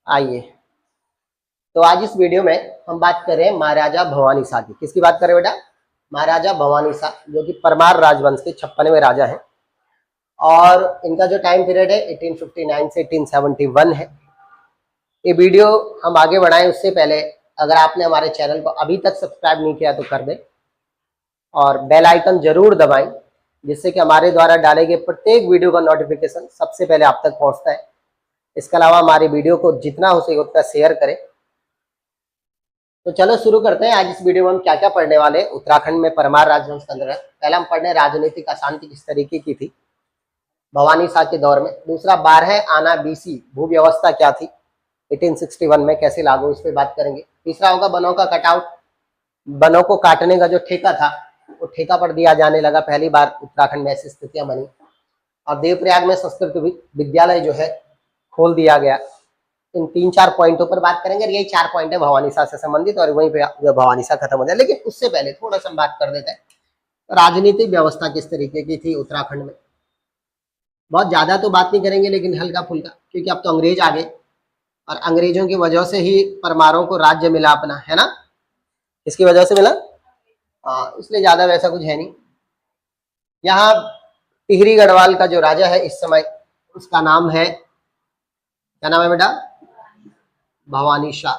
आइए, तो आज इस वीडियो में हम बात कर रहे हैं महाराजा भवानी शाह की। किसकी बात कर रहे हैं बेटा? महाराजा भवानी शाह, जो कि परमार राजवंश के 56वें राजा हैं और इनका जो टाइम पीरियड है 1859 से 1871 है। ये वीडियो हम आगे बढ़ाएं उससे पहले अगर आपने हमारे चैनल को अभी तक सब्सक्राइब नहीं किया तो कर दें और बेल आइकन जरूर दबाएं, जिससे कि हमारे द्वारा डाले गए प्रत्येक वीडियो का नोटिफिकेशन सबसे पहले आप तक पहुंचता है। इसके अलावा हमारी वीडियो को जितना हो सके उतना शेयर करें। तो चलो शुरू करते हैं। आज इस वीडियो में हम क्या क्या पढ़ने वाले हैं उत्तराखंड में परमार राजवंश के अंदर। पहला हम पढ़ने राजनीतिक अशांति किस तरीके की थी भवानी शाह के दौर में। दूसरा 12 आना बीसी भू व्यवस्था क्या थी 1861 में, कैसे लागू, इस पर बात करेंगे। तीसरा होगा वनों का कटआउट, वनों को काटने का जो ठेका था वो ठेका पर दिया जाने लगा, पहली बार उत्तराखंड में ऐसी स्थितियां बनी। और देवप्रयाग में संस्कृत विद्यालय जो है खोल दिया गया। इन 3-4 पॉइंटों पर बात करेंगे। यही 4 पॉइंट है भवानी शाह से संबंधित और वहीं पे भवानी शाह खत्म हो जाए। लेकिन उससे पहले थोड़ा सा बात कर देते हैं राजनीतिक व्यवस्था किस तरीके की थी उत्तराखंड में। बहुत ज्यादा तो बात नहीं करेंगे लेकिन हल्का फुल्का, क्योंकि अब तो अंग्रेज आ गए और अंग्रेजों की वजह से ही परमारों को राज्य मिला अपना, है ना। किसकी वजह से मिला? इसलिए ज्यादा वैसा कुछ है नहीं। यहाँ टिहरी गढ़वाल का जो राजा है इस समय, उसका नाम है, क्या नाम है बेटा? भवानी शाह।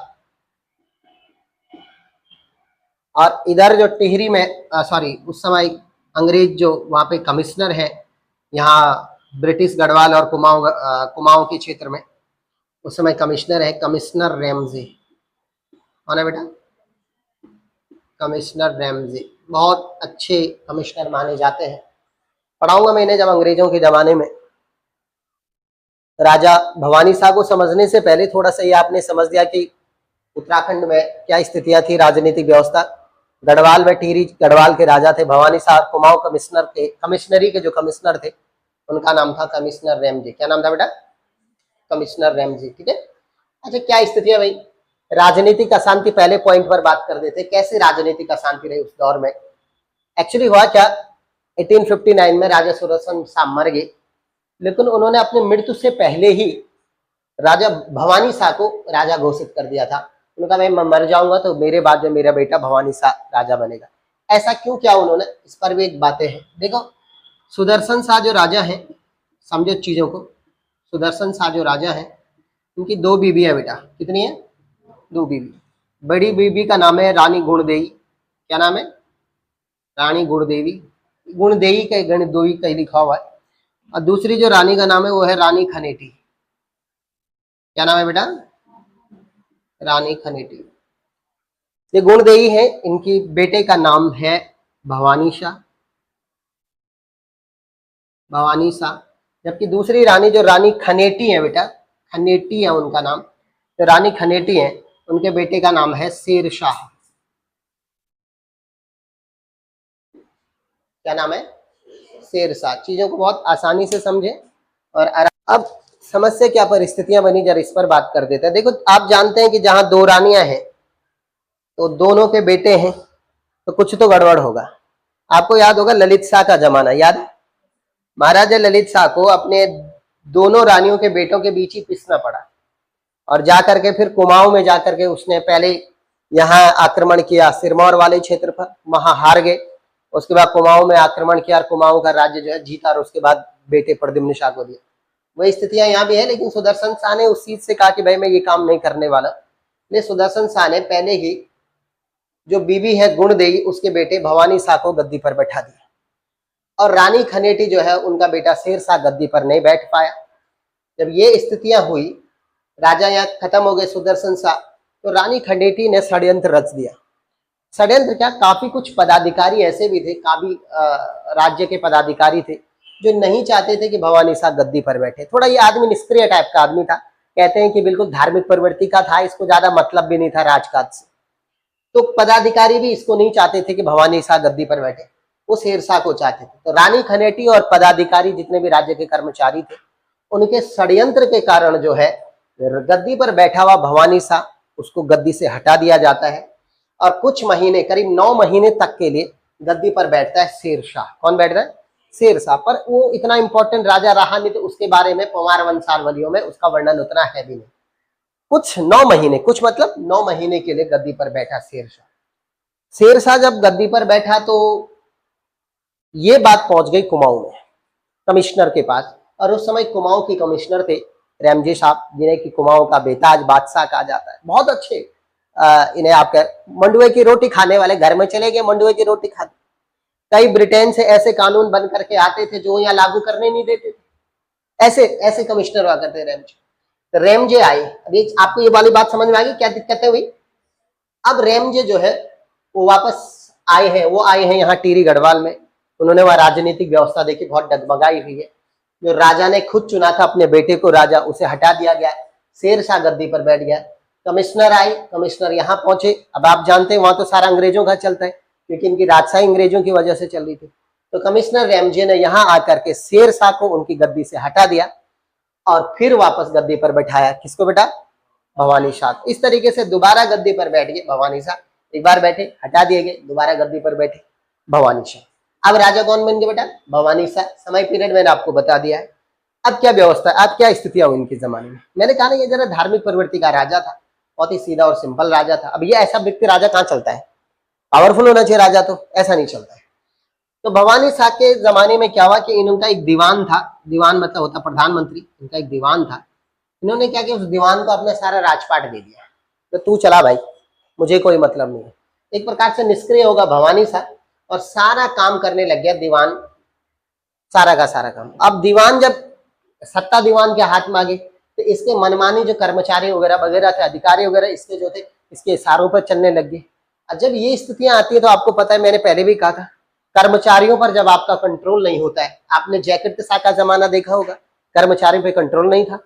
और इधर जो टिहरी में उस समय अंग्रेज जो वहां पे कमिश्नर है, यहाँ ब्रिटिश गढ़वाल और कुमाऊं के क्षेत्र में उस समय कमिश्नर है, कमिश्नर रैमजे। कौन है बेटा? Commissioner Ramsay. बहुत अच्छे कमिश्नर माने जाते हैं। पढ़ाऊंगा मैंने जब अंग्रेजों के जमाने में। राजा भवानी शाह को समझने से पहले थोड़ा सा ये आपने समझ लिया कि उत्तराखंड में क्या स्थितियां थी, राजनीतिक व्यवस्था। गढ़वाल में टिहरी गढ़वाल के राजा थे भवानी शाह। कुमाऊं कमिश्नरी के जो कमिश्नर थे उनका नाम था कमिश्नर रैमजे। क्या नाम था बेटा? Commissioner Ramsay. ठीक है। अच्छा, क्या स्थिति है भाई? राजनीतिक अशांति, पहले पॉइंट पर बात कर देते। कैसे राजनीतिक अशांति रही उस दौर में? एक्चुअली हुआ क्या, 1859 में राजा सुदर्शन शाह मर गए, लेकिन उन्होंने अपनी मृत्यु से पहले ही राजा भवानी शाह को राजा घोषित कर दिया था। उन्होंने कहा मैं मर जाऊंगा तो मेरे बाद जो मेरा बेटा भवानी शाह राजा बनेगा। ऐसा क्यों किया उन्होंने, इस पर भी एक बातें हैं। देखो, सुदर्शन शाह जो राजा हैं, समझो चीजों को। सुदर्शन शाह जो राजा हैं उनकी 2 बीबी है बेटा। कितनी है? 2 बीबी। बड़ी बीबी का नाम है रानी गुणदेवी। क्या नाम है? रानी गुणदेवी। गुणदेवी का गणदेवी कहीं लिखा हुआ है। और दूसरी जो रानी का नाम है वो है रानी खनेटी। क्या नाम है बेटा? रानी खनेटी। ये गुणदेवी है, इनकी बेटे का नाम है भवानी शाह। भवानी शाह। जबकि दूसरी रानी जो रानी खनेटी है बेटा, खनेटी है उनका नाम, तो रानी खनेटी है, उनके बेटे का नाम है शेर शाह। क्या नाम है? शेर शाह। चीजों को बहुत आसानी से समझे और अब समस्या क्या परिस्थितियां बनी, जरा इस पर बात कर देते हैं। देखो, आप जानते हैं कि जहां 2 रानियां हैं तो दोनों के बेटे हैं, तो कुछ तो गड़बड़ होगा। आपको याद होगा ललित शाह का जमाना, याद है? महाराजा ललित शाह को अपने दोनों रानियों के बेटों के बीच ही पिसना पड़ा और जाकर के फिर कुमाऊं में जाकर के उसने पहले यहाँ आक्रमण किया सिरमौर वाले क्षेत्र पर, वहां हार गए। उसके बाद कुमाऊं में आक्रमण किया और कुमाऊं का राज्य जो है जीता और उसके बाद बेटे प्रद्युम्न शाह को दिया। वही स्थितियां यहाँ भी है, लेकिन सुदर्शन शाह ने उस चीज से कहा कि भाई मैं ये काम नहीं करने वाला। इसलिए सुदर्शन शाह ने पहले ही जो बीबी है गुणदेवी, उसके बेटे भवानी शाह को गद्दी पर बैठा दिया और रानी खनेटी जो है उनका बेटा शेर शाह गद्दी पर नहीं बैठ पाया। जब ये स्थितियां हुई, राजा यहाँ खत्म हो गए सुदर्शन शाह, तो रानी खनेटी ने षड्यंत्र रच दिया। षड्यंत्र क्या, काफी कुछ पदाधिकारी ऐसे भी थे, काफी राज्य के पदाधिकारी थे जो नहीं चाहते थे कि भवानी शाह गद्दी पर बैठे। थोड़ा ये आदमी निष्क्रिय टाइप का आदमी था, कहते हैं कि बिल्कुल धार्मिक प्रवृत्ति का था, इसको ज्यादा मतलब भी नहीं था राजकाज से। तो पदाधिकारी भी इसको नहीं चाहते थे कि भवानी शाह गद्दी पर बैठे, वो शेर शाह को चाहते थे। तो रानी खनेटी और पदाधिकारी जितने भी राज्य के कर्मचारी थे, उनके षड्यंत्र के कारण जो है गद्दी पर बैठा हुआ भवानी शाह, उसको गद्दी से हटा दिया जाता है और कुछ महीने, करीब 9 महीने तक के लिए गद्दी पर बैठता है शेर शाह। कौन बैठ रहा है? शेर शाह। पर वो इतना इंपॉर्टेंट राजा रहा नहीं, तो उसके बारे में पवार वंशावलियों में उसका वर्णन उतना है भी नहीं। कुछ 9 महीने, कुछ मतलब 9 महीने के लिए गद्दी पर बैठा शेरशाह। शेरशाह जब गद्दी पर बैठा तो ये बात पहुंच गई कुमाऊं में, कमिश्नर के पास। और उस समय कुमाऊं के कमिश्नर थे रैमजे साहब, जिन्हें कि कुमाऊं का बेताज बादशाह कहा जाता है। बहुत अच्छे इन्हें आप कह, मंडुए की रोटी खाने वाले, घर में चले गए मंडुए की रोटी खाने। कई ब्रिटेन से ऐसे कानून बन करके आते थे जो यहाँ लागू करने नहीं देते थे। ऐसे ऐसे कमिश्नर हुआ करते रैमजे। तो रैमजे आए। अभी आपको ये वाली बात समझ में आ गई क्या दिक्कत है हुई? अब रैमजे जो है वो वापस आए हैं, वो आए हैं यहाँ टिहरी गढ़वाल में। उन्होंने वह राजनीतिक व्यवस्था देखी, बहुत डगमगाई हुई है। जो राजा ने खुद चुना था अपने बेटे को राजा, उसे हटा दिया गया। शेरशाह गद्दी पर बैठ गया। कमिश्नर आए, कमिश्नर यहाँ पहुंचे। अब आप जानते हैं वहां तो सारा अंग्रेजों का चलता है, क्योंकि इनकी राजशाही अंग्रेजों की वजह से चल रही थी। तो कमिश्नर रैमजे ने यहाँ आकर के शेरशाह को उनकी गद्दी से हटा दिया और फिर वापस गद्दी पर बैठाया। किसको बेटा? भवानी शाह। इस तरीके से दोबारा गद्दी पर बैठ गए भवानी शाह। एक बार बैठे, हटा दिए गए, दोबारा गद्दी पर बैठे भवानी शाह। अब राजा कौन बन गए बेटा? भवानी शाह। समय पीरियड मैंने आपको बता दिया है। अब क्या व्यवस्था, अब क्या स्थितियां हुई इनके जमाने में? मैंने कहा ना ये जरा धार्मिक प्रवृत्ति का राजा था, बहुत ही सीधा और सिंपल राजा था। अब ये ऐसा व्यक्ति राजा कहाँ चलता है? पावरफुल होना चाहिए राजा, तो ऐसा नहीं चलता है। तो भवानी शाह के जमाने में क्या हुआ कि इनका एक दीवान था, दीवान मतलब होता प्रधानमंत्री, इनका एक दीवान था। इन्होंने क्या किया, उस दीवान को अपना सारा राजपाट दे दिया, तो तू चला भाई, मुझे कोई मतलब नहीं है। एक प्रकार से निष्क्रिय होगा भवानी शाह और सारा काम करने लग गया दीवान, सारा का सारा काम। अब दीवान जब सत्ता दीवान के हाथ में आ गई तो इसके मनमानी जो कर्मचारी वगैरह वगैरह थे, अधिकारी वगैरह, इसके जो थे इसके इशारों पर चलने लग गए। और जब ये स्थितियां आती है तो आपको पता है, मैंने पहले भी कहा था, कर्मचारियों पर जब आपका कंट्रोल नहीं होता है, आपने जैकेट शाह का जमाना देखा होगा, कर्मचारियों पर कंट्रोल नहीं था।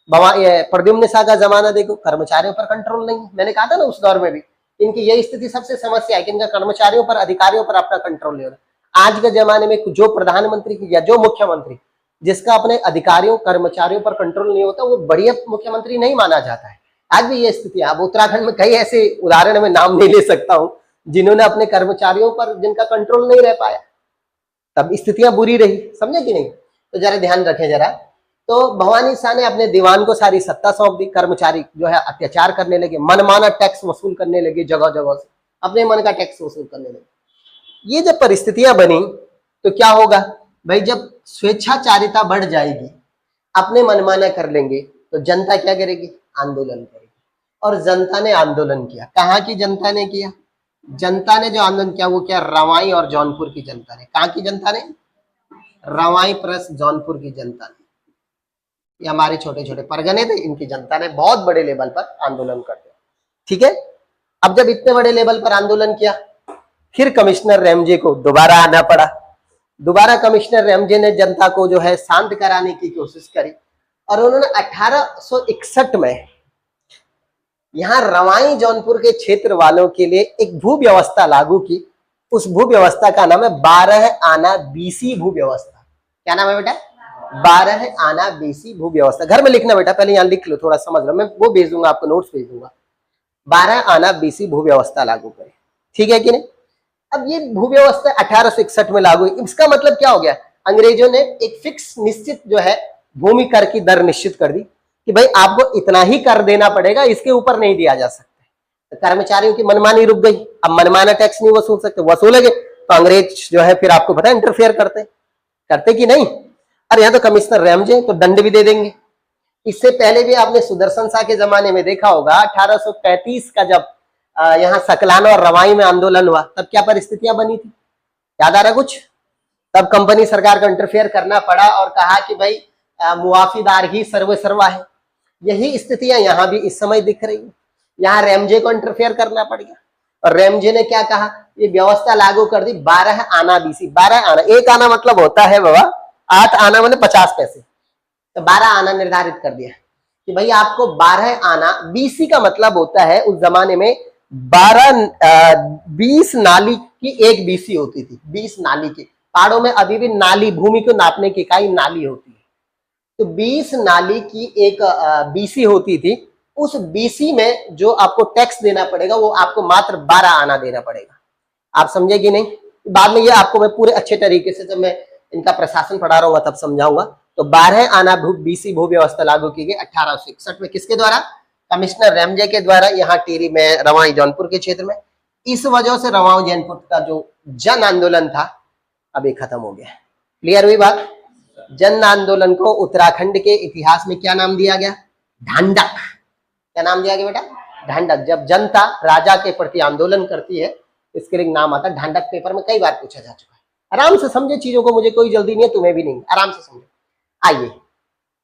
प्रद्युम्न शाह का जमाना देखो, कर्मचारियों पर कंट्रोल नहीं है। मैंने कहा था ना उस दौर में भी इनकी यही स्थिति सबसे समस्या है कि इनका कर्मचारियों पर, अधिकारियों पर अपना कंट्रोल नहीं होता। आज के जमाने में जो प्रधानमंत्री या जो मुख्यमंत्री जिसका अपने अधिकारियों कर्मचारियों पर कंट्रोल नहीं होता, वो बढ़िया मुख्यमंत्री नहीं माना जाता है। आज भी ये स्थिति है। अब उत्तराखंड में कई ऐसे उदाहरण में नाम नहीं ले सकता हूं जिन्होंने अपने कर्मचारियों पर जिनका कंट्रोल नहीं रह पाया, तब स्थितियां बुरी रही। समझे कि नहीं? तो जरा ध्यान रखें जरा। तो भवानी शाह ने अपने दीवान को सारी सत्ता सौंप दी। कर्मचारी जो है अत्याचार करने लगे, मनमाना टैक्स वसूल करने लगे, जगह जगह से अपने मन का टैक्स वसूल करने लगे। ये जब परिस्थितियां बनी तो क्या होगा भाई, जब स्वेच्छाचारिता बढ़ जाएगी, अपने मनमाना कर लेंगे, तो जनता क्या करेगी? आंदोलन करेगी। और जनता ने आंदोलन किया। कहाँ की जनता ने किया? जनता ने जो आंदोलन किया वो क्या? रवाई और जौनपुर की जनता ने। कहाँ की जनता ने? रवाई प्लस जौनपुर की जनता ने। ये हमारे छोटे छोटे परगने थे, इनकी जनता ने बहुत बड़े लेवल पर आंदोलन कर दिया। ठीक है। अब जब इतने बड़े लेवल पर आंदोलन किया, फिर कमिश्नर रैमजे को दोबारा आना पड़ा। दोबारा कमिश्नर रैमजे ने जनता को जो है शांत कराने की कोशिश करी और उन्होंने 1861 में यहाँ रवाई जौनपुर के क्षेत्र वालों के लिए एक भू व्यवस्था लागू की। उस भू व्यवस्था का नाम है 12 आना बीसी भू व्यवस्था। क्या नाम है बेटा? 12 आना बीसी भू व्यवस्था। घर में लिखना बेटा, पहले यहाँ लिख लो, थोड़ा समझ लो, मैं वो भेज दूंगा आपको, नोट्स भेज दूंगा। 12 आना बीसी भू व्यवस्था लागू करें। ठीक है कि नहीं? अब ये भू व्यवस्था 1861 में लागू हुई। इसका मतलब क्या हो गया? अंग्रेजों ने एक फिक्स निश्चित जो है भूमि कर की दर निश्चित कर दी कि भाई आपको इतना ही कर देना पड़ेगा, इसके ऊपर नहीं दिया जा सकता। तो कर्मचारियों की मनमानी रुक गई। अब मनमाना टैक्स नहीं वसूल सकते, वसूलेंगे तो अंग्रेज जो है फिर आपको पता है इंटरफेयर करते कि नहीं? अरे यहाँ तो कमिश्नर रैमजे, तो दंड भी दे देंगे। इससे पहले भी आपने सुदर्शन शाह के जमाने में देखा होगा, 1835 का जब यहाँ सकलाना और रवाई में आंदोलन हुआ, तब क्या परिस्थितियां बनी थी? याद आ रहा कुछ? तब कंपनी सरकार को इंटरफेयर करना पड़ा और कहा कि भाई मुआफीदार ही सर्वे सर्वा है। यही स्थितियां यहाँ भी इस समय दिख रही है। यहाँ रैमजे को इंटरफेयर करना पड़ गया और रैमजे ने क्या कहा, ये व्यवस्था लागू कर दी 12 आना बीसी। 12 आना, एक आना मतलब होता है बाबा 8 आना मतलब 50 पैसे, तो 12 आना निर्धारित कर दिया कि भाई आपको 12 आना। बीसी का मतलब होता है उस जमाने में 20 नाली की एक बीसी होती थी। 20 नाली की, पहाड़ों में अभी भी नाली, भूमि को नापने की इकाई नाली होती है, तो 20 नाली की एक बीसी होती थी। उस बीसी में जो आपको टैक्स देना पड़ेगा वो आपको मात्र 12 आना देना पड़ेगा। आप समझे कि नहीं? बाद में ये आपको मैं पूरे अच्छे तरीके से, जब मैं इनका प्रशासन पढ़ा रहा हूँ तब समझाऊंगा। तो 12 आना बीसी भू व्यवस्था लागू की गई 1861 में। किसके द्वारा? कमिश्नर रेमजे के द्वारा यहाँ टिहरी में, रवाई जौनपुर के क्षेत्र में। इस वजह से रवाई जौनपुर का जो जन आंदोलन था अब ये खत्म हो गया। क्लियर हुई बात? जन आंदोलन को उत्तराखंड के इतिहास में क्या नाम दिया गया? ढांढक। क्या नाम दिया गया बेटा? ढांढक। जब जनता राजा के प्रति आंदोलन करती है, इसके लिए नाम आता है ढांढक। पेपर में कई बार पूछा जा चुका है। आराम से समझे चीजों को, मुझे कोई जल्दी नहीं है, तुम्हें भी नहीं, आराम से समझो। आइए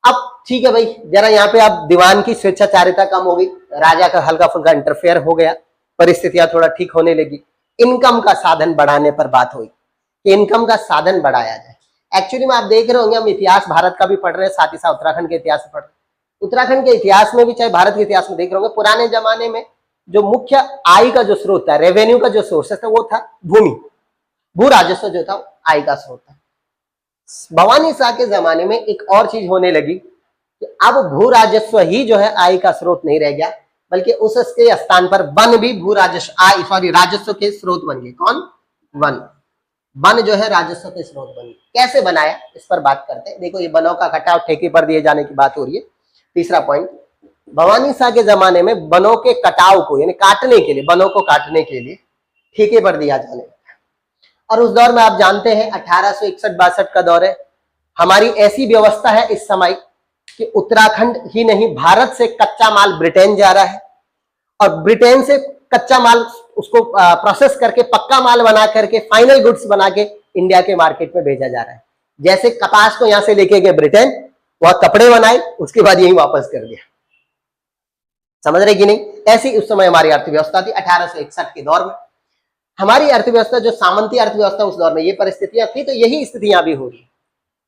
अब ठीक है भाई, जरा यहाँ पे अब दीवान की स्वेच्छाचारिता कम हो गई, राजा का हल्का फुल्का इंटरफेयर हो गया, परिस्थितियां थोड़ा ठीक होने लगी। इनकम का साधन बढ़ाने पर बात हुई कि इनकम का साधन बढ़ाया जाए। एक्चुअली में आप देख रहे होंगे, हम इतिहास भारत का भी पढ़ रहे हैं, साथ ही साथ उत्तराखंड के इतिहास में पढ़ रहे हैं। उत्तराखंड के इतिहास में भी, चाहे भारत के इतिहास में देख रहे होंगे, पुराने जमाने में जो मुख्य आय का जो स्रोत था, रेवेन्यू का जो सोर्स था, वो था भूमि, भू राजस्व जो था आय का स्रोत था। भवानी शाह के जमाने में एक और चीज होने लगी कि अब भू राजस्व ही जो है आय का स्रोत नहीं रह गया, बल्कि उसके स्थान पर वन भी भू राजस्व राजस्व के स्रोत बन गए। कौन? वन। वन जो है राजस्व के स्रोत बन गए। कैसे बनाया, इस पर बात करते हैं। देखो, ये वनों का कटाव ठेके पर दिए जाने की बात हो रही है। तीसरा पॉइंट, भवानी शाह के जमाने में वनों के कटाव को, यानी काटने के लिए, वनों को काटने के लिए ठेके पर दिया जाने लगा। और उस दौर में आप जानते हैं 1861-62 का दौर है। हमारी ऐसी व्यवस्था है इस समय कि उत्तराखंड ही नहीं, भारत से कच्चा माल ब्रिटेन जा रहा है, और ब्रिटेन से कच्चा माल उसको प्रोसेस करके पक्का माल बना करके, फाइनल गुड्स बना के इंडिया के मार्केट में भेजा जा रहा है। जैसे कपास को यहां से लेके गए ब्रिटेन, वह कपड़े बनाए, उसके बाद यही वापस कर दिया। समझ रहे कि नहीं? ऐसी उस समय हमारी अर्थव्यवस्था थी 1861 के दौर में। हमारी अर्थव्यवस्था जो सामंती अर्थव्यवस्था, उस दौर में ये परिस्थितियां थी, तो यही स्थितियां भी हो रही।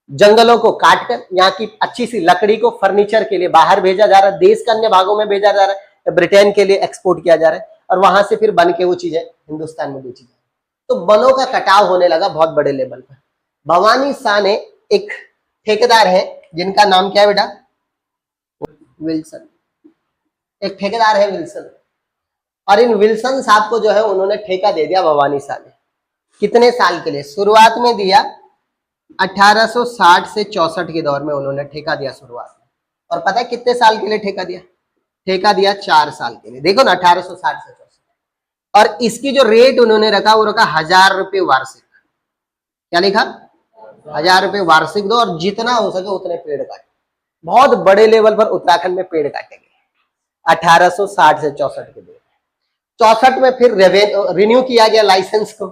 जंगलों को काटकर यहाँ की अच्छी सी लकड़ी को फर्नीचर के लिए बाहर भेजा जा रहा है, देश के अन्य भागों में भेजा जा रहा है, ब्रिटेन के लिए एक्सपोर्ट किया जा रहा है, और वहां से फिर बन के वो चीजें हिंदुस्तान में बेची जा रही है। तो वनों का कटाव होने लगा बहुत बड़े लेवल पर। भवानी शाह ने, एक ठेकेदार है जिनका नाम क्या है बेटा? विल्सन। एक ठेकेदार है विल्सन, और इन विल्सन साहब को जो है उन्होंने ठेका दे दिया भवानी शाह ने। कितने साल के लिए? शुरुआत में दिया 1860 से 64 के दौर में उन्होंने ठेका दिया शुरुआत में। और पता है कितने साल के लिए ठेका दिया? ठेका दिया 4 साल के लिए। देखो ना, 1860 से 64। और इसकी जो रेट उन्होंने रखा, वो रखा 1000 रुपये वार्षिक। क्या लिखा? 1000 रुपये वार्षिक दो, और जितना हो सके उतने पेड़ काटे। बहुत बड़े लेवल पर उत्तराखंड में पेड़ काटे गए 1860 से 64 के दौर। 64 में फिर रिन्यू किया गया लाइसेंस को,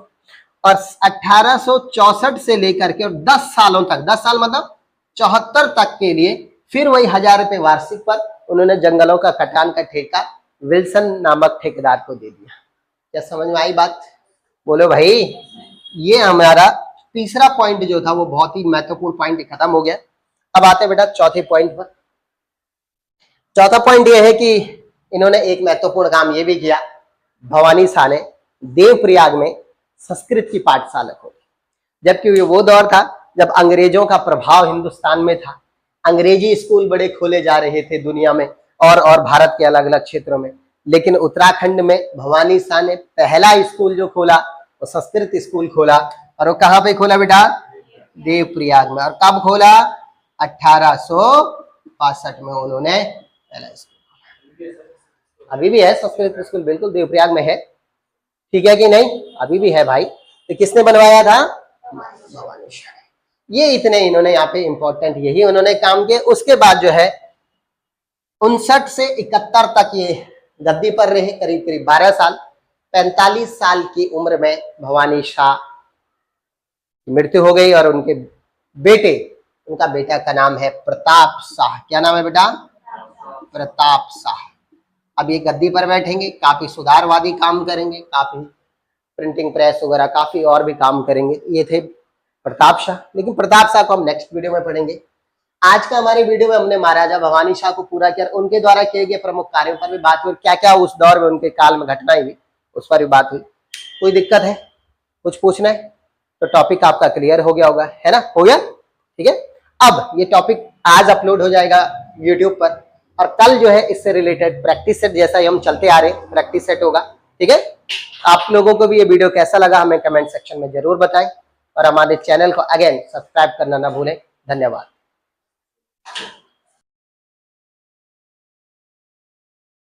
और 1864 से लेकर के और 10 सालों तक, 10 साल मतलब 74 तक के लिए फिर वही 1000 रुपये वार्षिक पर उन्होंने जंगलों का कटान का ठेका विल्सन नामक ठेकेदार को दे दिया। क्या समझ में आई बात? बोलो भाई। ये हमारा तीसरा पॉइंट जो था वो बहुत ही महत्वपूर्ण पॉइंट खत्म हो गया। अब आते बेटा चौथे पॉइंट पर। चौथा पॉइंट ये है कि इन्होंने एक महत्वपूर्ण काम ये भी किया, भवानी शाह ने देवप्रयाग में संस्कृत की पाठशाला खोली। जबकि ये वो दौर था जब अंग्रेजों का प्रभाव हिंदुस्तान में था, अंग्रेजी स्कूल बड़े खोले जा रहे थे दुनिया में और भारत के अलग अलग क्षेत्रों में, लेकिन उत्तराखंड में भवानी शाह ने पहला स्कूल जो खोला वो संस्कृत स्कूल खोला। और वो कहाँ पे खोला बेटा? देवप्रयाग में। और कब खोला? 1862 में उन्होंने पहला स्कूल। अभी भी है संस्कृत स्कूल, बिल्कुल देवप्रयाग में है, ठीक है कि नहीं? अभी भी है भाई। तो किसने बनवाया था? भवानी शाह। ये इतने इन्होंने यहाँ पे इंपॉर्टेंट यही उन्होंने काम किए। उसके बाद जो है 59 से 71 तक ये गद्दी पर रहे, करीब करीब 12 साल। 45 साल की उम्र में भवानी शाह की मृत्यु हो गई, और उनके बेटे, उनका बेटा का नाम है प्रताप शाह। क्या नाम है बेटा? प्रताप शाह। अब ये गद्दी पर बैठेंगे, काफी सुधारवादी काम करेंगे, काफी प्रिंटिंग प्रेस वगैरह काफी और भी काम करेंगे। ये थे प्रताप शाह। लेकिन प्रताप शाह को हम नेक्स्ट वीडियो में पढ़ेंगे। आज का हमारी वीडियो में हमने महाराजा भवानी शाह को पूरा किया, उनके द्वारा किए गए प्रमुख कार्यों पर भी बात हुई, क्या क्या उस दौर में उनके काल में घटनाएं हुई उस पर भी बात हुई। कोई दिक्कत है? कुछ पूछना है? तो टॉपिक आपका क्लियर हो गया होगा, है ना? हो गया? ठीक है। अब ये टॉपिक आज अपलोड हो जाएगा यूट्यूब पर, और कल जो है इससे रिलेटेड प्रैक्टिस सेट, जैसा ही हम चलते आ रहे हैं प्रैक्टिस सेट होगा, ठीक है। आप लोगों को भी ये वीडियो कैसा लगा हमें कमेंट सेक्शन में जरूर बताएं, और हमारे चैनल को अगेन सब्सक्राइब करना ना भूलें। धन्यवाद।